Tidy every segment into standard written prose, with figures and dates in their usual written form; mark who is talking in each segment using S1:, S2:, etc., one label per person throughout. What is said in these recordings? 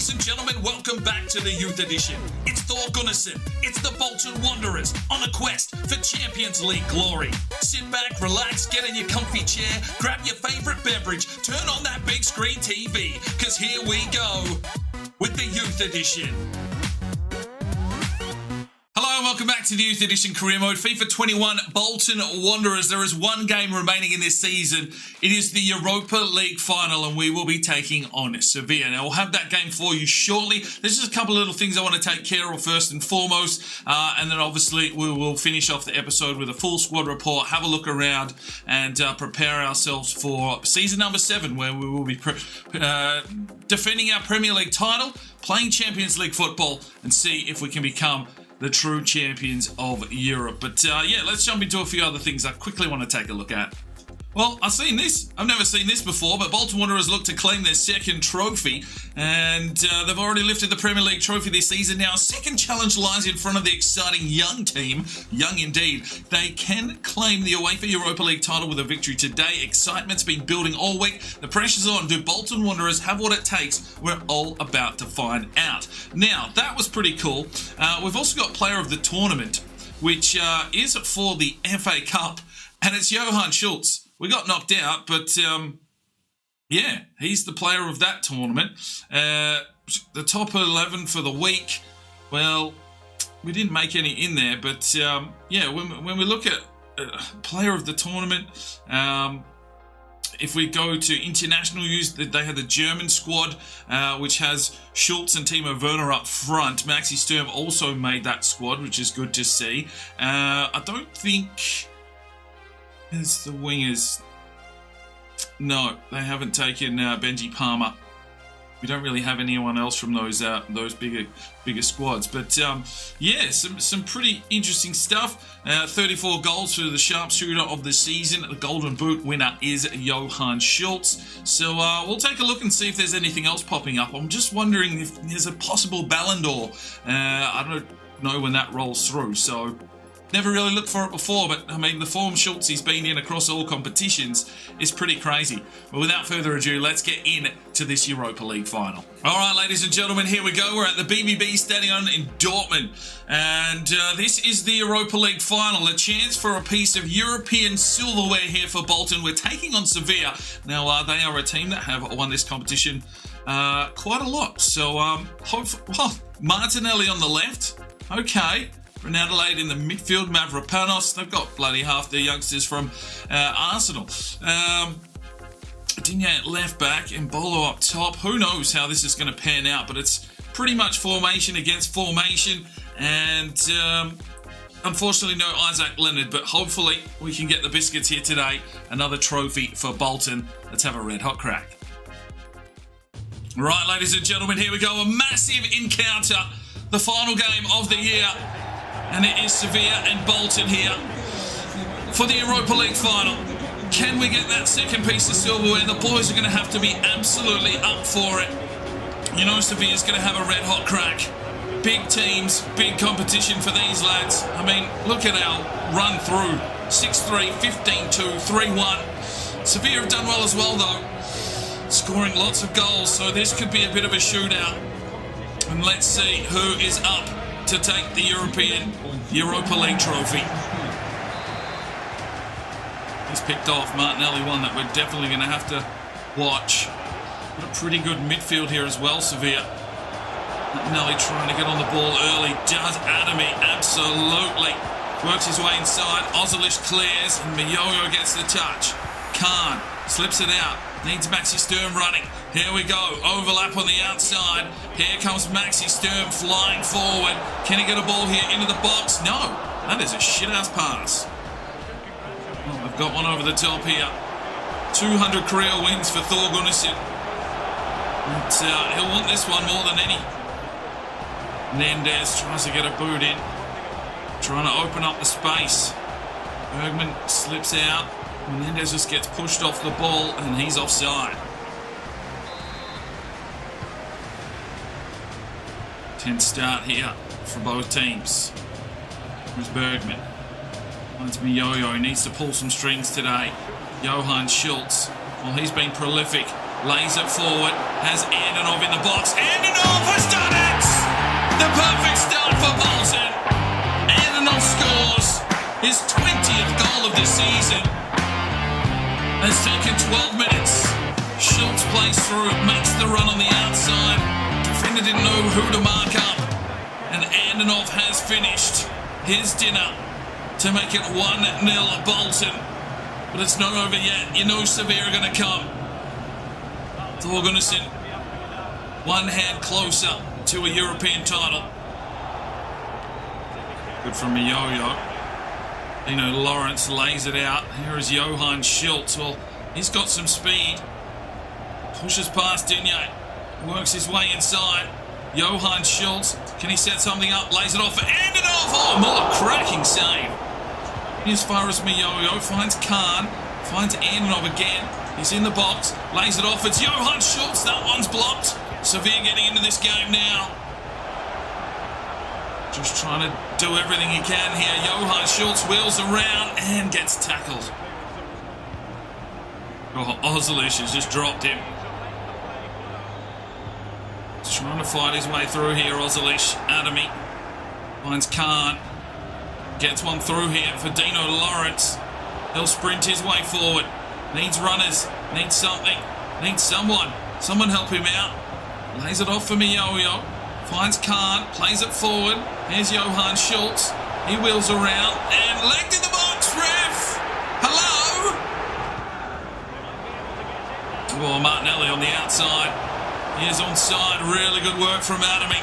S1: ladies and gentlemen, welcome back to the Youth Edition. It's Thor Gunnarsson, it's the Bolton Wanderers on a quest for Champions League glory. Sit back, relax, get in your comfy chair, grab your favourite beverage, turn on that big screen TV, because here we go with the Youth Edition. Hello and welcome back to the Youth Edition Career Mode. FIFA 21 Bolton Wanderers. There is one game remaining in this season. It is the Europa League final and we will be taking on Sevilla. Now, we'll have that game for you shortly. There's just a couple of little things I want to take care of first and foremost. And then obviously we will finish off the episode with a full squad report, have a look around and prepare ourselves for season number 7 where we will be defending our Premier League title, playing Champions League football and see if we can become the true champions of Europe. But yeah, let's jump into a few other things I quickly want to take a look at. Well, I've seen this. I've never seen this before, but Bolton Wanderers look to claim their second trophy, and they've already lifted the Premier League trophy this season. Now, a second challenge lies in front of the exciting young team. Young indeed. They can claim the UEFA Europa League title with a victory today. Excitement's been building all week. The pressure's on. Do Bolton Wanderers have what it takes? We're all about to find out. Now, that was pretty cool. We've also got Player of the Tournament, which is for the FA Cup, and it's Johan Schultz. We got knocked out, but yeah, he's the player of that tournament. The top 11 for the week, well, we didn't make any in there, but yeah, when we look at player of the tournament, if we go to international use, they have the German squad, which has Schultz and Timo Werner up front. Maxi Sturm also made that squad, which is good to see. I don't think... There's the wingers. No, they haven't taken Benji Palmer. We don't really have anyone else from those bigger squads. But yeah, some pretty interesting stuff. 34 goals for the sharpshooter of the season. The Golden Boot winner is Johan Schultz. So we'll take a look and see if there's anything else popping up. I'm just wondering if there's a possible Ballon d'Or. I don't know when that rolls through. So... Never really looked for it before, but I mean, the form Schultz he's been in across all competitions is pretty crazy. But without further ado, let's get into this Europa League final. All right, ladies and gentlemen, here we go. We're at the BBB Stadion in Dortmund. And this is the Europa League final, a chance for a piece of European silverware here for Bolton. We're taking on Sevilla. Now, they are a team that have won this competition quite a lot. So, Martinelli on the left. Okay. Ronaldo in the midfield, Mavropanos. They've got bloody half their youngsters from Arsenal. Digne at left back, Embolo up top. Who knows how this is going to pan out, but it's pretty much formation against formation. And unfortunately, no Isaac Leonard, but hopefully we can get the biscuits here today. Another trophy for Bolton. Let's have a red hot crack. Right, ladies and gentlemen, here we go. A massive encounter. The final game of the year. And it is Sevilla and Bolton here for the Europa League final. Can we get that second piece of silverware? The boys are going to have to be absolutely up for it. You know Sevilla's going to have a red-hot crack. Big teams, big competition for these lads. I mean, look at our run through. 6-3, 15-2, 3-1. Sevilla have done well as well, though. Scoring lots of goals, so this could be a bit of a shootout. And let's see who is up to take the Europa League trophy. He's picked off Martinelli, one that we're definitely going to have to watch. Got a pretty good midfield here as well, Sevilla. Martinelli trying to get on the ball early. Does Adami, absolutely. Works his way inside. Ozilish clears and Miyoyo gets the touch. Khan slips it out. Needs Maxi Sturm running. Here we go. Overlap on the outside. Here comes Maxi Sturm flying forward. Can he get a ball here into the box? No. That is a shit-ass pass. Oh, I've got one over the top here. 200 career wins for Thor Gunnarsson. But he'll want this one more than any. Nendez tries to get a boot in. Trying to open up the space. Bergman slips out. Menendez just gets pushed off the ball and he's offside. Tense start here for both teams. Here's Bergman. Finds Miyoyo. He needs to pull some strings today. Johan Schultz. Well, he's been prolific Lays it forward. Has Andenov in the box. Andenov has done it! The perfect start for Bolton. Andenov scores his 20th goal of the season. Has taken 12 minutes. Schultz plays through, makes the run on the outside. Defender didn't know who to mark up. And Andenov has finished his dinner to make it 1-0 Bolton. But it's not over yet. You know Sevilla are going to come. Thor Gunnarsson, one hand closer to a European title. Good from Miyoyo. Lawrence lays it out. Here is Johan Schultz. Well, he's got some speed. Pushes past Digne. Works his way inside. Johan Schultz. Can he set something up? Lays it off for Andenov. Oh, Muller, cracking save. As far as Miyoyo. Finds Khan. Finds Andenov again. He's in the box. Lays it off. It's Johan Schultz. That one's blocked. Sevilla getting into this game now. Just trying to do everything he can here. Johan Schultz wheels around and gets tackled. Oh, Ozilish has just dropped him. He's trying to fight his way through here, Ozilish. Adami finds Khan. Gets one through here for Dino Lawrence. He'll sprint his way forward. Needs runners. Needs something. Needs someone. Someone help him out. Lays it off for Miyoyo. Finds Khan. Plays it forward. Here's Johan Schultz. He wheels around and legged in the box. Ref! Hello? Oh, Martinelli on the outside. He is onside. Really good work from Adami.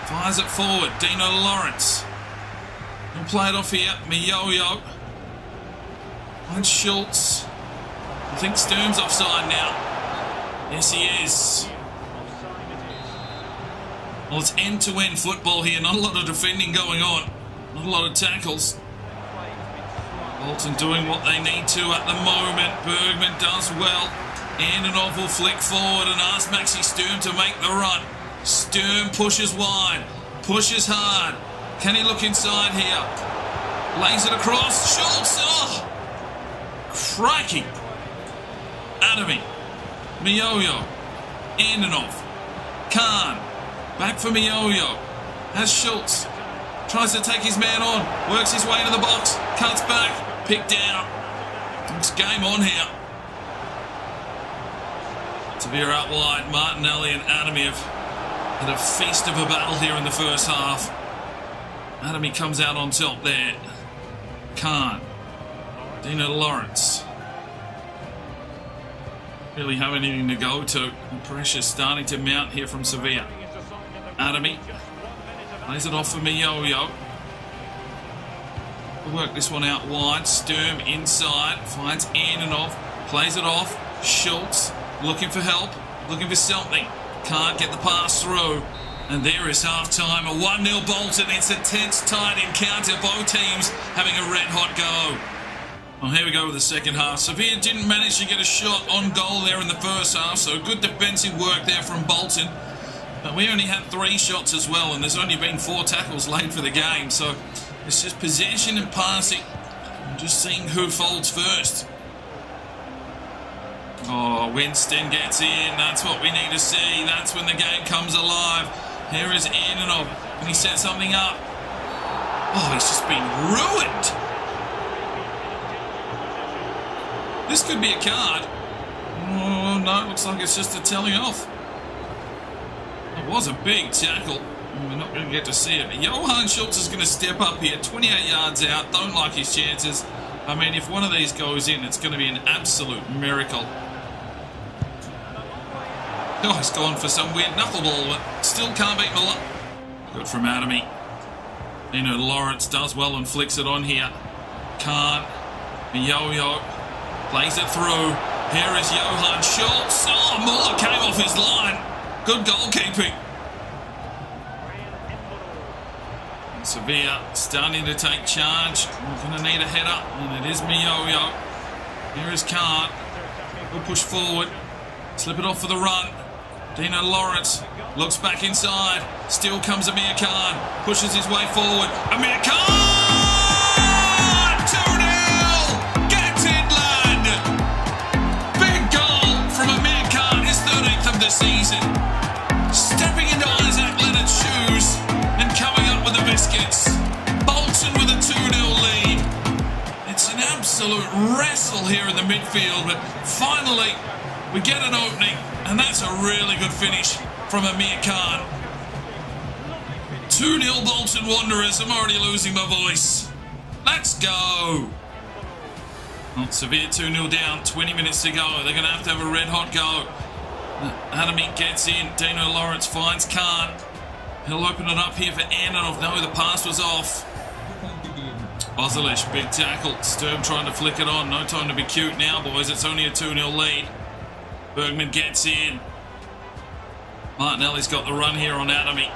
S1: Fires it forward. Dino Lawrence. He'll play it off here. Miyoyo. And Schultz. I think Sturm's offside now. Yes, he is. Well, it's end-to-end football here. Not a lot of defending going on. Not a lot of tackles. Bolton doing what they need to at the moment. Bergman does well. Andenov will flick forward and ask Maxi Sturm to make the run. Sturm pushes wide. Pushes hard. Can he look inside here? Lays it across. Schultz. Oh! Crikey. Adami. Miyoyo. Andenov. Khan. Back for Miyoyo. Has Schultz. Tries to take his man on. Works his way to the box. Cuts back. Picked down. It's game on here. Sevilla out wide. Martinelli and Adami have had a feast of a battle here in the first half. Adami comes out on top there. Khan. Dino Lawrence. Really have anything to go to. The pressure's starting to mount here from Sevilla. Adami. Plays it off for Miyoyo. We'll work this one out wide. Sturm inside. Finds Andenov. Plays it off. Schultz. Looking for help. Looking for something. Can't get the pass through. And there is half-time. A 1-0 Bolton. It's a tense, tight encounter. Both teams having a red-hot go. Well, here we go with the second half. Sevilla didn't manage to get a shot on goal there in the first half, so good defensive work there from Bolton. But we only had 3 shots as well, and there's only been 4 tackles laid for the game. So it's just possession and passing. And just seeing who folds first. Oh, Winston gets in. That's what we need to see. That's when the game comes alive. Here is Andenov. Can he set something up? Oh, he's just been ruined. This could be a card. Oh, no, looks like it's just a telling off. It was a big tackle. We're not going to get to see it. Johan Schultz is going to step up here. 28 yards out. Don't like his chances. I mean, if one of these goes in, it's going to be an absolute miracle. Oh, he's gone for some weird knuckleball, but still can't beat Muller. Good from Adami. Dino Lawrence does well and flicks it on here. Can't. Miyoyo plays it through. Here is Johan Schultz. Oh, Muller came off his line. Good goalkeeping. And Sevilla starting to take charge. We're going to need a header, and it is Miyoyo. Here is Khan. We'll push forward. Slip it off for the run. Dino Lawrence looks back inside. Still comes Amir Khan. Pushes his way forward. Amir Khan! 2-0! Gets it, lad! Big goal from Amir the season. Stepping into Isaac Leonard's shoes and coming up with the biscuits. Bolton with a 2-0 lead. It's an absolute wrestle here in the midfield, but finally we get an opening, and that's a really good finish from Amir Khan. 2-0 Bolton Wanderers. I'm already losing my voice. Let's go. Well, Sevilla 2-0 down, 20 minutes to go. They're going to have a red-hot go. Adamik gets in. Dino Lawrence finds Khan. He'll open it up here for Antonov. No, the pass was off. Ozilish, big tackle. Sturm trying to flick it on. No time to be cute now, boys. It's only a 2-0 lead. Bergman gets in. Martinelli's got the run here on Adamik.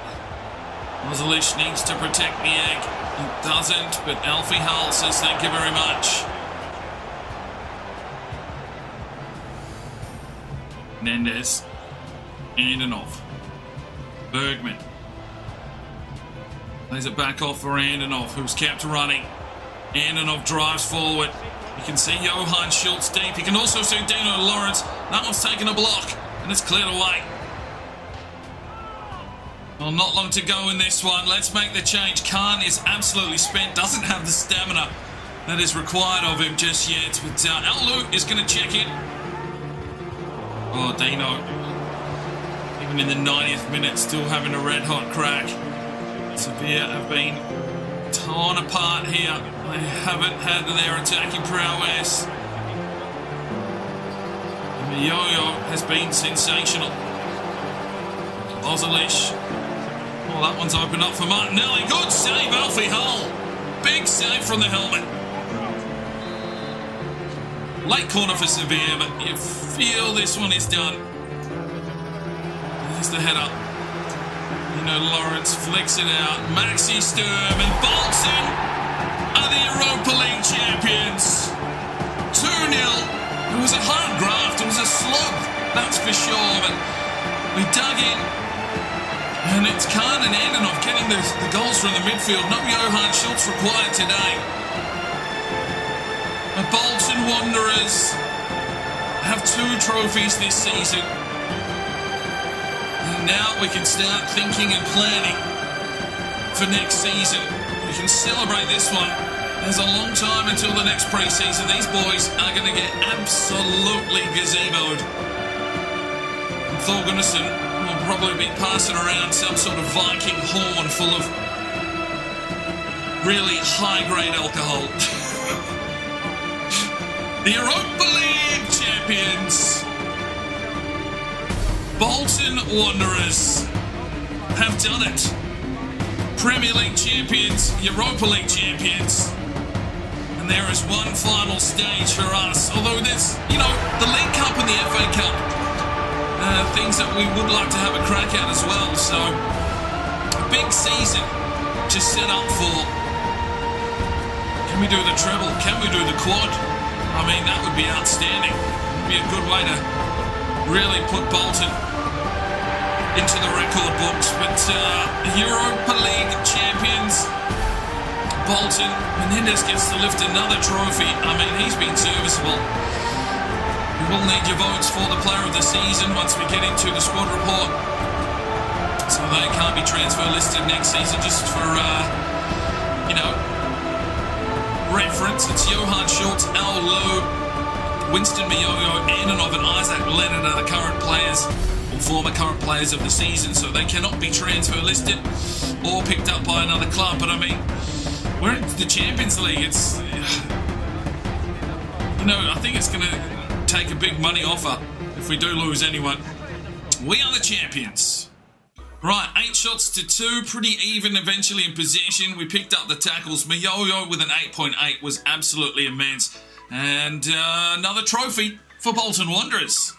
S1: Ozilish needs to protect the egg. It doesn't, but Alfie Hull says thank you very much. Mendes. Antonov. Bergman. Plays it back off for Antonov, who's kept running. Antonov drives forward. You can see Johan Schultz deep. You can also see Dino Lawrence. That one's taken a block, and it's cleared away. Well, not long to go in this one. Let's make the change. Khan is absolutely spent. Doesn't have the stamina that is required of him just yet. But Alu is going to check in. Oh, Dino. Even in the 90th minute, still having a red-hot crack. Sevilla have been torn apart here. They haven't had their attacking prowess. Yo-Yo has been sensational. Ozilish. Oh, that one's opened up for Martinelli. Good save, Alfie Hull. Big save from the helmet. Late corner for Sevilla, but you feel this one is done. There's the header. You know, Lawrence flicks it out. Maxi Sturm and Bolton are the Europa League champions. 2-0. It was a hard graft. It was a slog, that's for sure. But we dug in. And it's Khan and Antonov getting the goals from the midfield. No Johan Schultz required today. The Bolton Wanderers have 2 trophies this season. And now we can start thinking and planning for next season. We can celebrate this one. There's a long time until the next pre-season. These boys are going to get absolutely gazeboed. And Thor Gunnarsson will probably be passing around some sort of Viking horn full of really high-grade alcohol. The Europa League champions, Bolton Wanderers, have done it. Premier League champions, Europa League champions. And there is one final stage for us. Although there's, the League Cup and the FA Cup. Things that we would like to have a crack at as well. So, a big season to set up for. Can we do the treble? Can we do the quad? I mean, that would be outstanding. It would be a good way to really put Bolton into the record books. But Europa League champions, Bolton. Menendez gets to lift another trophy. I mean, he's been serviceable. We will need your votes for the player of the season once we get into the squad report. So they can't be transfer listed next season, just for, reference. It's Johan Schultz, Al Lowe, Winston Mioyo, Antonov and Isaac Leonard are the current players, or former current players of the season, so they cannot be transfer listed or picked up by another club. But I mean, we're in the Champions League. It's, I think it's going to take a big money offer if we do lose anyone. We are the champions. Right, 8 shots to 2, pretty even eventually in possession. We picked up the tackles. Mayoyo with an 8.8 was absolutely immense. And another trophy for Bolton Wanderers.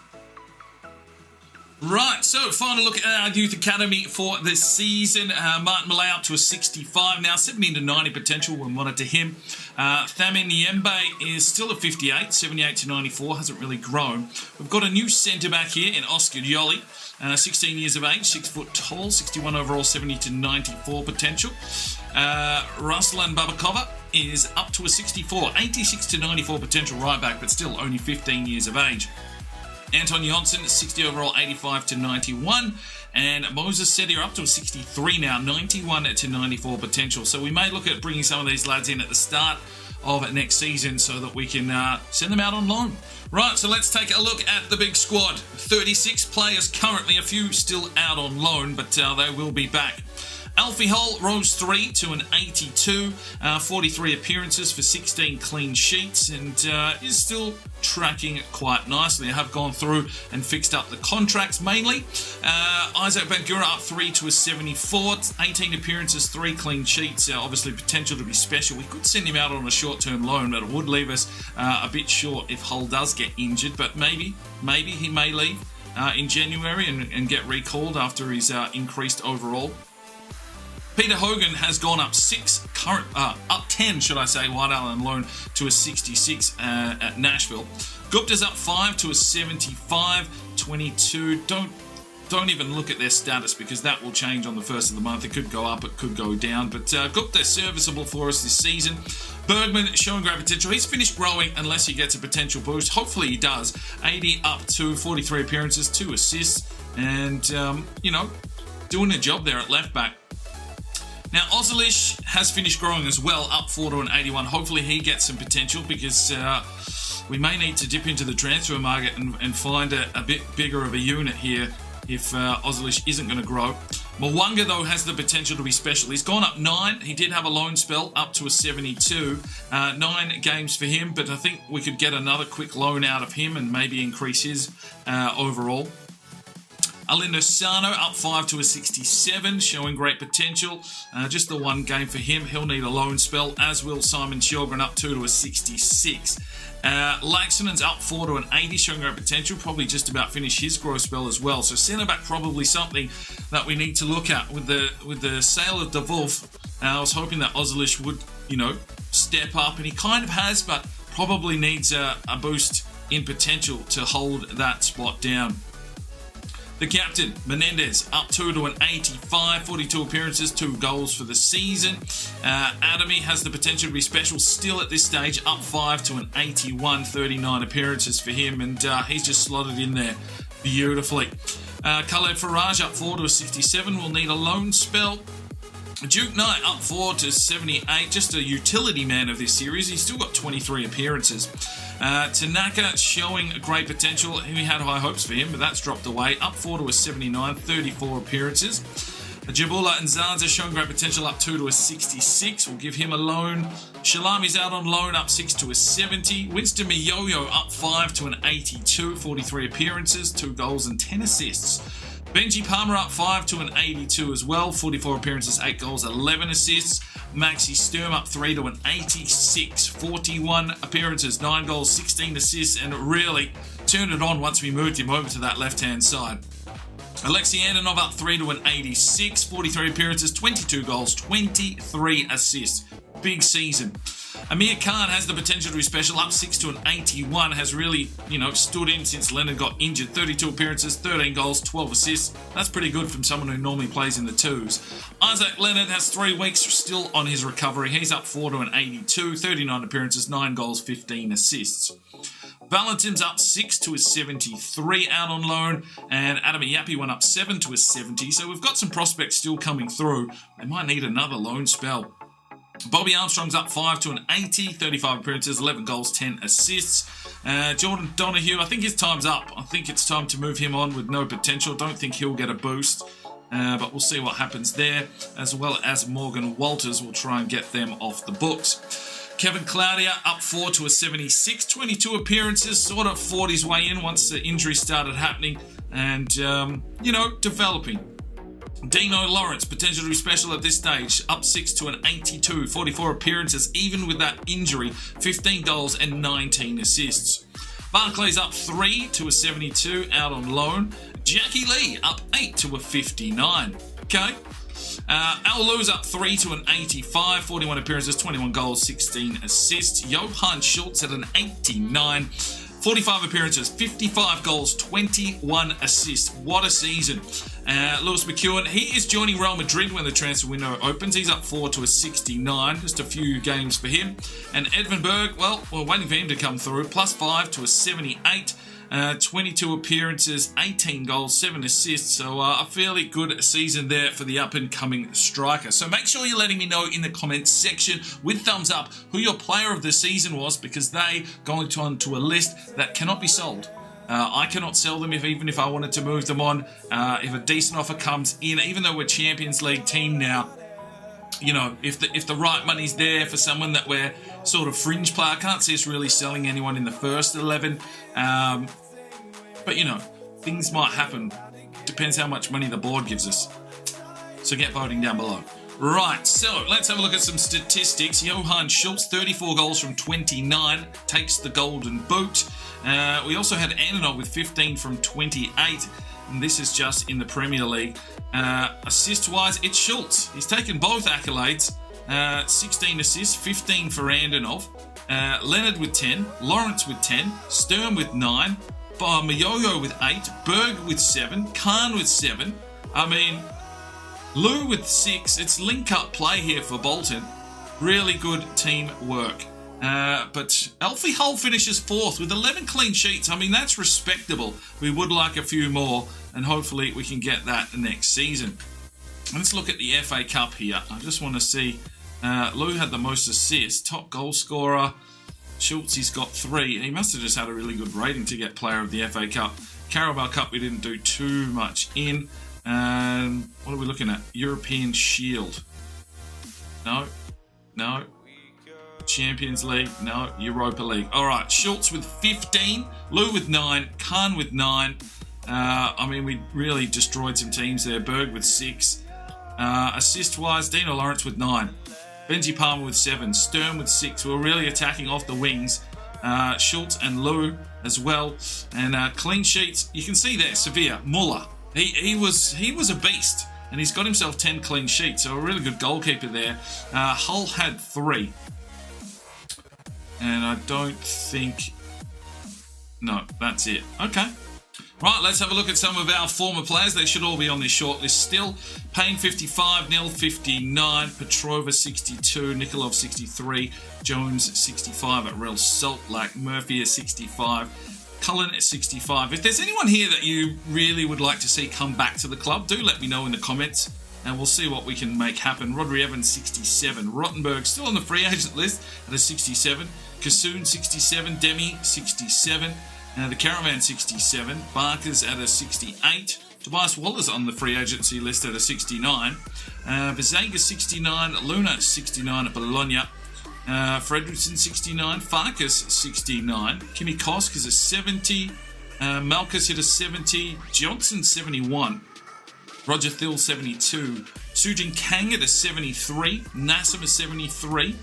S1: Right, so final look at our youth academy for this season. Martin Malay up to a 65 now, 70 to 90 potential. We'll monitor him. Thamin Yembe is still a 58, 78 to 94, hasn't really grown. We've got a new centre-back here in Oscar Yoli, 16 years of age, 6 foot tall, 61 overall, 70 to 94 potential. Ruslan Babakova is up to a 64, 86 to 94 potential right back, but still only 15 years of age. Anton Jonsson, 60 overall, 85 to 91. And Moses Sedia up to a 63 now, 91 to 94 potential. So we may look at bringing some of these lads in at the start of next season so that we can send them out on loan. Right, so let's take a look at the big squad. 36 players currently, a few still out on loan, but they will be back. Alfie Hull rose 3 to an 82, 43 appearances for 16 clean sheets, and is still tracking quite nicely. I have gone through and fixed up the contracts mainly. Isaac Bangura up 3 to a 74, 18 appearances, 3 clean sheets. Obviously potential to be special. We could send him out on a short-term loan, but it would leave us a bit short if Hull does get injured, but maybe he may leave in January and get recalled after his increased overall. Peter Hogan has gone up 10, should I say, wide on loan to a 66 at Nashville. Gupta's up 5 to a 75, 22. Don't even look at their status because that will change on the first of the month. It could go up, it could go down, but Gupta's serviceable for us this season. Bergman showing great potential. He's finished growing unless he gets a potential boost. Hopefully he does. 80 up to 43 appearances, 2 assists, and, doing a job there at left back. Now, Ozilish has finished growing as well, up 4 to an 81. Hopefully he gets some potential because we may need to dip into the transfer market and find a bit bigger of a unit here if Ozilish isn't going to grow. Mwanga, though, has the potential to be special. He's gone up 9. He did have a loan spell up to a 72. 9 games for him, but I think we could get another quick loan out of him and maybe increase his overall. Alindo Sano up 5 to a 67, showing great potential. Just the 1 game for him. He'll need a loan spell, as will Simon Sjogren up 2 to a 66. Laxonen's up 4 to an 80, showing great potential. Probably just about finish his growth spell as well. So centre back probably something that we need to look at with the sale of De Wolf. I was hoping that Ozilish would, step up, and he kind of has, but probably needs a boost in potential to hold that spot down. The captain, Menendez, up 2 to an 85, 42 appearances, 2 goals for the season. Adamy has the potential to be special still at this stage, up 5 to an 81, 39 appearances for him, and he's just slotted in there beautifully. Khaled Faraj up 4 to a 67, will need a loan spell. Duke Knight up 4 to 78, just a utility man of this series. He's still got 23 appearances. Tanaka showing great potential. We had high hopes for him, but that's dropped away. Up 4 to a 79, 34 appearances. Jabula and Zanza showing great potential, up 2 to a 66. We'll give him a loan. Shalami's out on loan, up 6 to a 70. Winston Miyoyo up 5 to an 82, 43 appearances, 2 goals and 10 assists. Benji Palmer up 5 to an 82 as well, 44 appearances, 8 goals, 11 assists. Maxi Sturm up 3 to an 86, 41 appearances, 9 goals, 16 assists, and really turned it on once we moved him over to that left-hand side. Alexei Antonov up 3 to an 86, 43 appearances, 22 goals, 23 assists. Big season. Amir Khan has the potential to be special, up 6 to an 81, has really, stood in since Leonard got injured. 32 appearances, 13 goals, 12 assists. That's pretty good from someone who normally plays in the 2s. Isaac Leonard has 3 weeks still on his recovery. He's up 4 to an 82, 39 appearances, 9 goals, 15 assists. Valentin's up 6 to a 73 out on loan, and Adam Yapi went up 7 to a 70, so we've got some prospects still coming through. They might need another loan spell. Bobby Armstrong's up 5 to an 80, 35 appearances, 11 goals, 10 assists. Jordan Donahue, I think his time's up. I think it's time to move him on with no potential. Don't think he'll get a boost, but we'll see what happens there, as well as Morgan Walters. We'll try and get them off the books. Kevin Claudia up 4 to a 76, 22 appearances, sort of fought his way in once the injury started happening, and, developing. Dino Lawrence, potential to be special at this stage, up 6 to an 82, 44 appearances, even with that injury, 15 goals and 19 assists. Barclay's up 3 to a 72, out on loan. Jackie Lee up 8 to a 59. Okay. Al Lou's up 3 to an 85, 41 appearances, 21 goals, 16 assists. Johan Schultz at an 89, 45 appearances, 55 goals, 21 assists. What a season. Lewis McEwen, he is joining Real Madrid when the transfer window opens. He's up 4 to a 69, just a few games for him. And Edvin Berg, well, we're waiting for him to come through, plus 5 to a 78. 22 appearances, 18 goals, 7 assists. So a fairly good season there for the up-and-coming striker. So make sure you're letting me know in the comments section with thumbs up who your player of the season was, because they go onto a list that cannot be sold. I cannot sell them even if I wanted to move them on. If a decent offer comes in, even though we're Champions League team now, you know, if the right money's there for someone that we're sort of fringe player, I can't see us really selling anyone in the first 11. But, you know, things might happen. Depends how much money the board gives us. So get voting down below. Right, so let's have a look at some statistics. Johan Schultz, 34 goals from 29, takes the golden boot. We also had Antonov with 15 from 28, and this is just in the Premier League. Assist-wise, it's Schultz. He's taken both accolades. 16 assists, 15 for Antonov. Leonard with 10, Lawrence with 10, Sturm with 9, Mayoyo with 8, Berg with 7, Khan with 7. I mean, Lou with 6. It's link-up play here for Bolton. Really good team work. But Alfie Hull finishes 4th with 11 clean sheets. I mean, that's respectable. We would like a few more, and hopefully we can get that next season. Let's look at the FA Cup here. I just want to see. Lou had the most assists. Top goal scorer. Schultz, he's got 3. He must have just had a really good rating to get player of the FA Cup. Carabao Cup, we didn't do too much in. What are we looking at? European Shield. No. No. Champions League. No. Europa League. All right. Schultz with 15. Lou with 9. Khan with 9. I mean, we really destroyed some teams there. Berg with 6. Assist-wise, Dino Lawrence with 9. Benji Palmer with 7. Sturm with 6. We're really attacking off the wings. Schultz and Lou as well. And clean sheets, you can see there, Sevilla, Muller. He was a beast, and he's got himself 10 clean sheets, so a really good goalkeeper there. Hull had 3. And I don't think... No, that's it. Okay. Right, let's have a look at some of our former players. They should all be on this shortlist still. Payne 55, Nil 59, Petrova 62, Nikolov 63, Jones 65 at Real Salt Lake, Murphy at 65, Cullen at 65. If there's anyone here that you really would like to see come back to the club, do let me know in the comments, and we'll see what we can make happen. Rodri Evans 67, Rottenberg still on the free agent list at a 67, Kassoon 67, Demi 67, the Caravan 67, Barker's at a 68, Tobias Waller's on the free agency list at a 69, Vizega 69, Luna 69 at Bologna, Fredrickson 69, Farkas 69, Kimi Kosk is a 70, Malkus hit a 70, Johnson 71, Roger Thiel 72, Sujin Kang at a 73, Nassim a 73,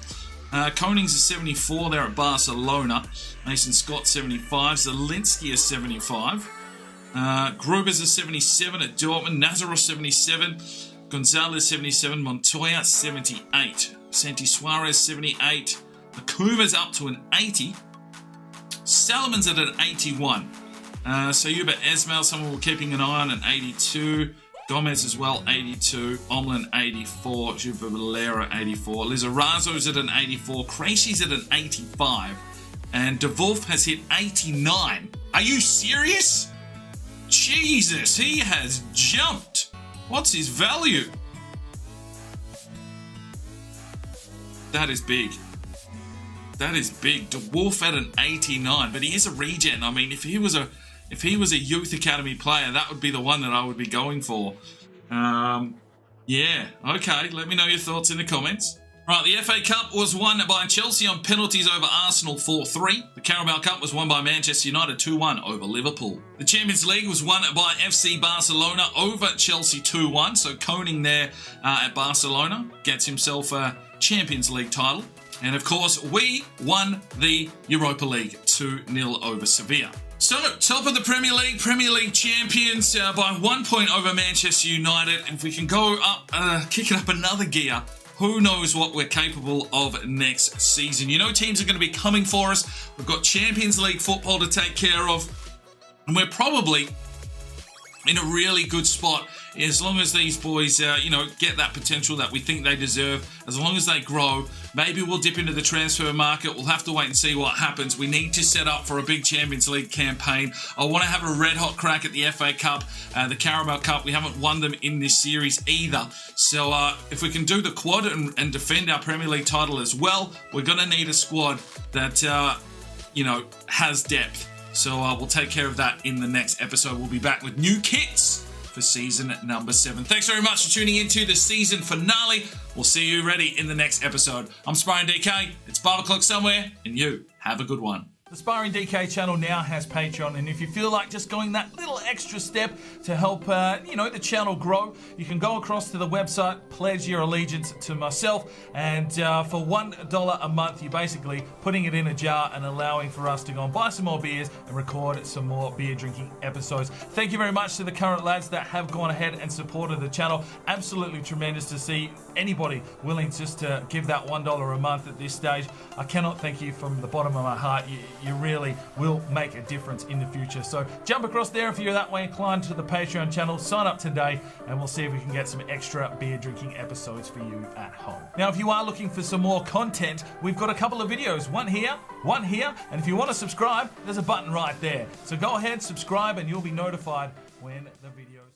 S1: Konings a 74 there at Barcelona, Mason Scott 75, Zielinski a 75, Gruber's a 77 at Dortmund, Nazaros 77, Gonzalez 77, Montoya 78, Santi Suarez 78, Akuma's up to an 80, Salomon's at an 81, Sayuba Esmail, someone we're keeping an eye on, an 82, Gomez as well, 82. Omlin, 84. Juba Valera, 84. Lizarazo's at an 84. Krejci's at an 85. And De Wolf has hit 89. Are you serious? Jesus, he has jumped. What's his value? That is big. That is big. De Wolf at an 89. But he is a regen. I mean, if he was a youth academy player, that would be the one that I would be going for. Yeah, okay. Let me know your thoughts in the comments. Right, the FA Cup was won by Chelsea on penalties over Arsenal 4-3. The Carabao Cup was won by Manchester United 2-1 over Liverpool. The Champions League was won by FC Barcelona over Chelsea 2-1. So Koning there at Barcelona gets himself a Champions League title. And of course, we won the Europa League 2-0 over Sevilla. So, top of the Premier League champions by 1 point over Manchester United. If we can go up, kick it up another gear, who knows what we're capable of next season. You know, teams are going to be coming for us. We've got Champions League football to take care of. And we're probably, in a really good spot. As long as these boys, get that potential that we think they deserve, as long as they grow, maybe we'll dip into the transfer market. We'll have to wait and see what happens. We need to set up for a big Champions League campaign. I want to have a red-hot crack at the FA Cup, the Carabao Cup. We haven't won them in this series either. So if we can do the quad and defend our Premier League title as well, we're going to need a squad that, has depth. So we'll take care of that in the next episode. We'll be back with new kits for season number 7. Thanks very much for tuning into the season finale. We'll see you ready in the next episode. I'm Sparring DK. It's 5 o'clock somewhere, and you have a good one. The Sparring DK channel now has Patreon, and if you feel like just going that little extra step to help, the channel grow, you can go across to the website, pledge your allegiance to myself, and for $1 a month, you're basically putting it in a jar and allowing for us to go and buy some more beers and record some more beer drinking episodes. Thank you very much to the current lads that have gone ahead and supported the channel. Absolutely tremendous to see anybody willing just to give that $1 a month at this stage. I cannot thank you from the bottom of my heart. You really will make a difference in the future. So jump across there if you're that way inclined to the Patreon channel. Sign up today and we'll see if we can get some extra beer drinking episodes for you at home. Now, if you are looking for some more content, we've got a couple of videos. One here, and if you want to subscribe, there's a button right there. So go ahead, subscribe, and you'll be notified when the videos